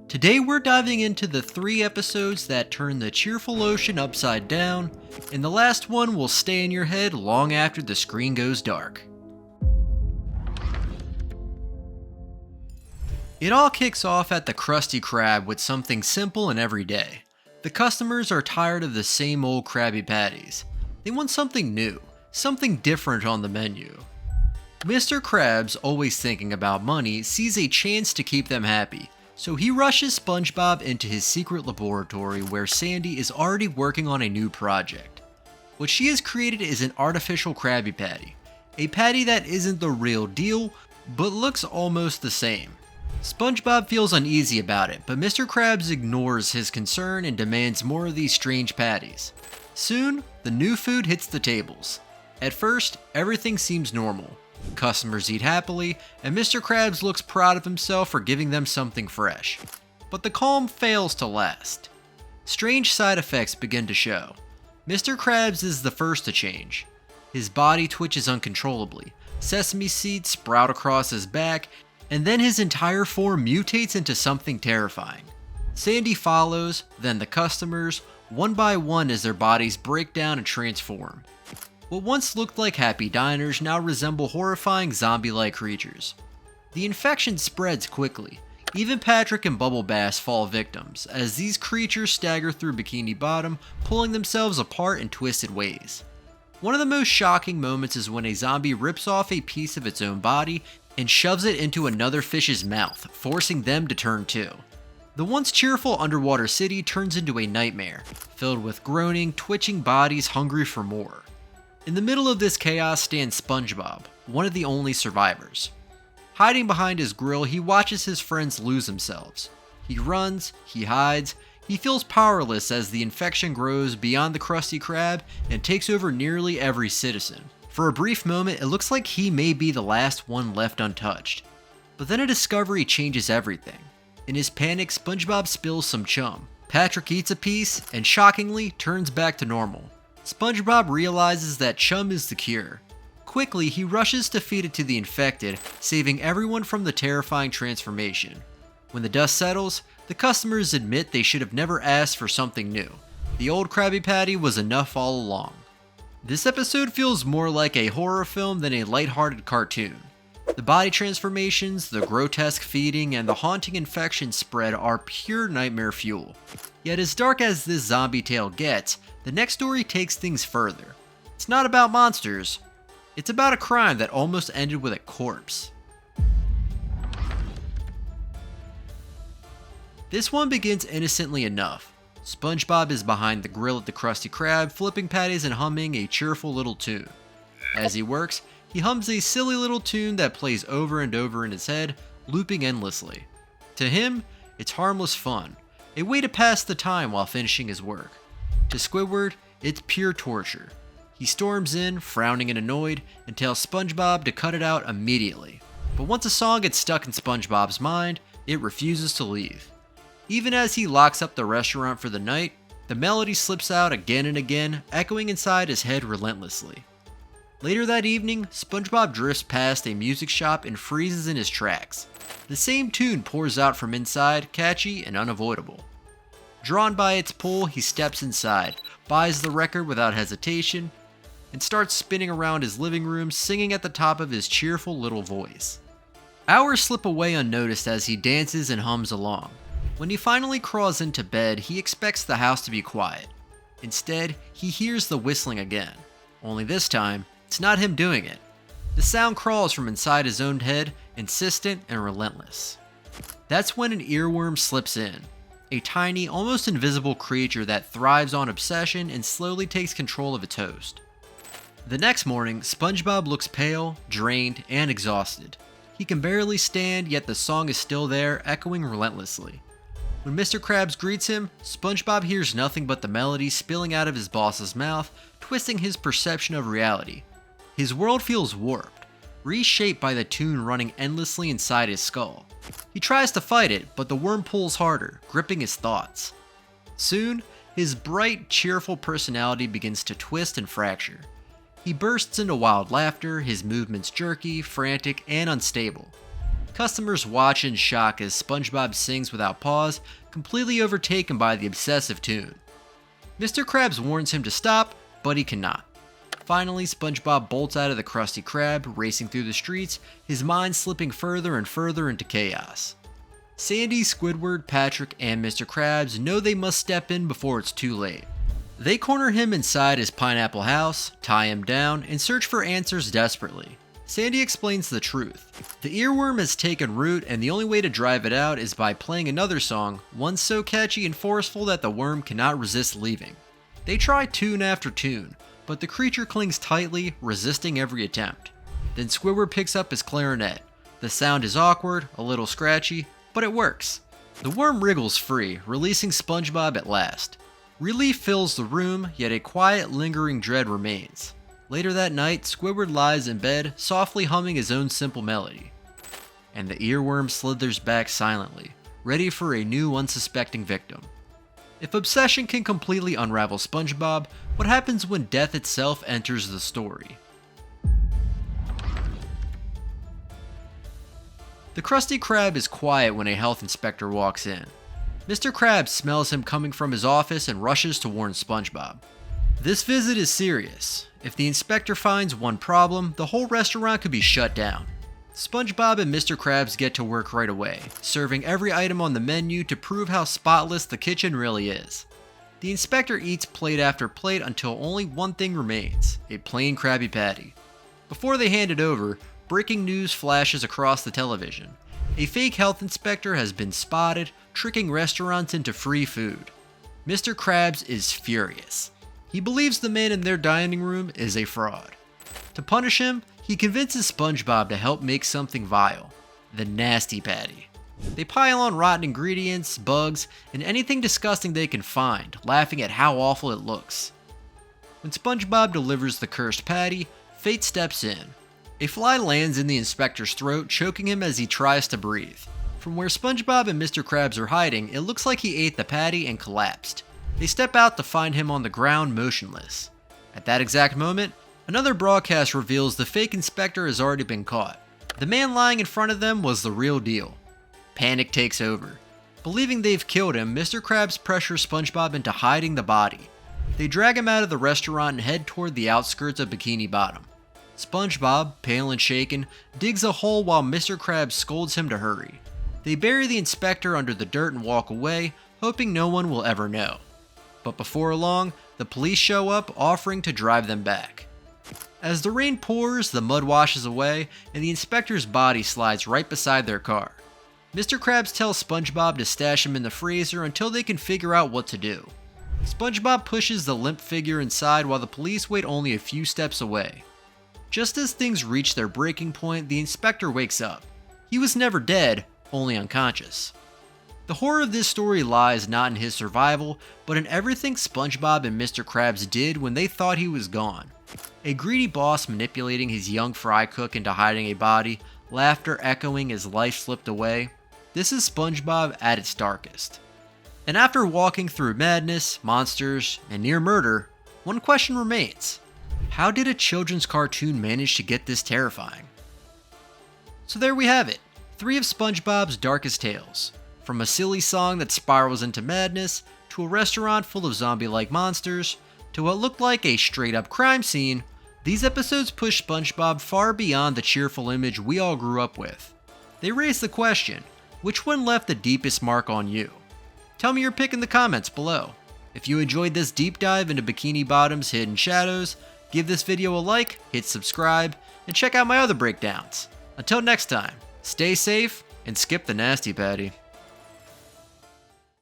Today we're diving into the 3 episodes that turn the cheerful ocean upside down, and the last one will stay in your head long after the screen goes dark. It all kicks off at the Krusty Krab with something simple and everyday. The customers are tired of the same old Krabby Patties. They want something new, something different on the menu. Mr. Krabs, always thinking about money, sees a chance to keep them happy, so he rushes SpongeBob into his secret laboratory where Sandy is already working on a new project. What she has created is an artificial Krabby Patty, a patty that isn't the real deal, but looks almost the same. SpongeBob feels uneasy about it, but Mr. Krabs ignores his concern and demands more of these strange patties. Soon, the new food hits the tables. At first, everything seems normal. Customers eat happily, and Mr. Krabs looks proud of himself for giving them something fresh. But the calm fails to last. Strange side effects begin to show. Mr. Krabs is the first to change. His body twitches uncontrollably, sesame seeds sprout across his back, and then his entire form mutates into something terrifying. Sandy follows, then the customers, one by one as their bodies break down and transform. What once looked like happy diners now resemble horrifying zombie-like creatures. The infection spreads quickly. Even Patrick and Bubble Bass fall victims, as these creatures stagger through Bikini Bottom, pulling themselves apart in twisted ways. One of the most shocking moments is when a zombie rips off a piece of its own body and shoves it into another fish's mouth, forcing them to turn too. The once cheerful underwater city turns into a nightmare, filled with groaning, twitching bodies hungry for more. In the middle of this chaos stands SpongeBob, one of the only survivors. Hiding behind his grill, he watches his friends lose themselves. He runs, he hides, he feels powerless as the infection grows beyond the Krusty Krab and takes over nearly every citizen. For a brief moment, it looks like he may be the last one left untouched. But then a discovery changes everything. In his panic, SpongeBob spills some chum. Patrick eats a piece and shockingly turns back to normal. SpongeBob realizes that chum is the cure. Quickly, he rushes to feed it to the infected, saving everyone from the terrifying transformation. When the dust settles, the customers admit they should have never asked for something new. The old Krabby Patty was enough all along. This episode feels more like a horror film than a lighthearted cartoon. The body transformations, the grotesque feeding, and the haunting infection spread are pure nightmare fuel. Yet as dark as this zombie tale gets, the next story takes things further. It's not about monsters, it's about a crime that almost ended with a corpse. This one begins innocently enough. SpongeBob is behind the grill at the Krusty Krab, flipping patties and humming a cheerful little tune. As he works, he hums a silly little tune that plays over and over in his head, looping endlessly. To him, it's harmless fun, a way to pass the time while finishing his work. To Squidward, it's pure torture. He storms in, frowning and annoyed, and tells SpongeBob to cut it out immediately. But once a song gets stuck in SpongeBob's mind, it refuses to leave. Even as he locks up the restaurant for the night, the melody slips out again and again, echoing inside his head relentlessly. Later that evening, SpongeBob drifts past a music shop and freezes in his tracks. The same tune pours out from inside, catchy and unavoidable. Drawn by its pull, he steps inside, buys the record without hesitation, and starts spinning around his living room, singing at the top of his cheerful little voice. Hours slip away unnoticed as he dances and hums along. When he finally crawls into bed, he expects the house to be quiet. Instead, he hears the whistling again. Only this time, it's not him doing it. The sound crawls from inside his own head, insistent and relentless. That's when an earworm slips in. A tiny, almost invisible creature that thrives on obsession and slowly takes control of its host. The next morning, SpongeBob looks pale, drained, and exhausted. He can barely stand, yet the song is still there, echoing relentlessly. When Mr. Krabs greets him, SpongeBob hears nothing but the melody spilling out of his boss's mouth, twisting his perception of reality. His world feels warped, reshaped by the tune running endlessly inside his skull. He tries to fight it, but the worm pulls harder, gripping his thoughts. Soon, his bright, cheerful personality begins to twist and fracture. He bursts into wild laughter, his movements jerky, frantic, and unstable. Customers watch in shock as SpongeBob sings without pause, completely overtaken by the obsessive tune. Mr. Krabs warns him to stop, but he cannot. Finally, SpongeBob bolts out of the Krusty Krab, racing through the streets, his mind slipping further and further into chaos. Sandy, Squidward, Patrick, and Mr. Krabs know they must step in before it's too late. They corner him inside his pineapple house, tie him down, and search for answers desperately. Sandy explains the truth. The earworm has taken root, and the only way to drive it out is by playing another song, one so catchy and forceful that the worm cannot resist leaving. They try tune after tune, but the creature clings tightly, resisting every attempt. Then Squidward picks up his clarinet. The sound is awkward, a little scratchy, but it works. The worm wriggles free, releasing SpongeBob at last. Relief fills the room, yet a quiet, lingering dread remains. Later that night, Squidward lies in bed, softly humming his own simple melody. And the earworm slithers back silently, ready for a new unsuspecting victim. If obsession can completely unravel SpongeBob, what happens when death itself enters the story? The Krusty Krab is quiet when a health inspector walks in. Mr. Krabs smells him coming from his office and rushes to warn SpongeBob. This visit is serious. If the inspector finds one problem, the whole restaurant could be shut down. SpongeBob and Mr. Krabs get to work right away, serving every item on the menu to prove how spotless the kitchen really is. The inspector eats plate after plate until only one thing remains, a plain Krabby Patty. Before they hand it over, breaking news flashes across the television. A fake health inspector has been spotted, tricking restaurants into free food. Mr. Krabs is furious. He believes the man in their dining room is a fraud. To punish him, he convinces SpongeBob to help make something vile, the Nasty Patty. They pile on rotten ingredients, bugs, and anything disgusting they can find, laughing at how awful it looks. When SpongeBob delivers the cursed patty, fate steps in. A fly lands in the inspector's throat, choking him as he tries to breathe. From where SpongeBob and Mr. Krabs are hiding, it looks like he ate the patty and collapsed. They step out to find him on the ground motionless. At that exact moment, another broadcast reveals the fake inspector has already been caught. The man lying in front of them was the real deal. Panic takes over. Believing they've killed him, Mr. Krabs pressures SpongeBob into hiding the body. They drag him out of the restaurant and head toward the outskirts of Bikini Bottom. SpongeBob, pale and shaken, digs a hole while Mr. Krabs scolds him to hurry. They bury the inspector under the dirt and walk away, hoping no one will ever know. But before long, the police show up, offering to drive them back. As the rain pours, the mud washes away, and the inspector's body slides right beside their car. Mr. Krabs tells SpongeBob to stash him in the freezer until they can figure out what to do. SpongeBob pushes the limp figure inside while the police wait only a few steps away. Just as things reach their breaking point, the inspector wakes up. He was never dead, only unconscious. The horror of this story lies not in his survival, but in everything SpongeBob and Mr. Krabs did when they thought he was gone. A greedy boss manipulating his young fry cook into hiding a body, laughter echoing as life slipped away. This is SpongeBob at its darkest. And after walking through madness, monsters, and near murder, one question remains. How did a children's cartoon manage to get this terrifying? So there we have it, 3 of SpongeBob's darkest tales. From a silly song that spirals into madness, to a restaurant full of zombie-like monsters, to what looked like a straight-up crime scene, these episodes push SpongeBob far beyond the cheerful image we all grew up with. They raise the question, which one left the deepest mark on you? Tell me your pick in the comments below. If you enjoyed this deep dive into Bikini Bottom's hidden shadows, give this video a like, hit subscribe, and check out my other breakdowns. Until next time, stay safe and skip the Nasty Patty.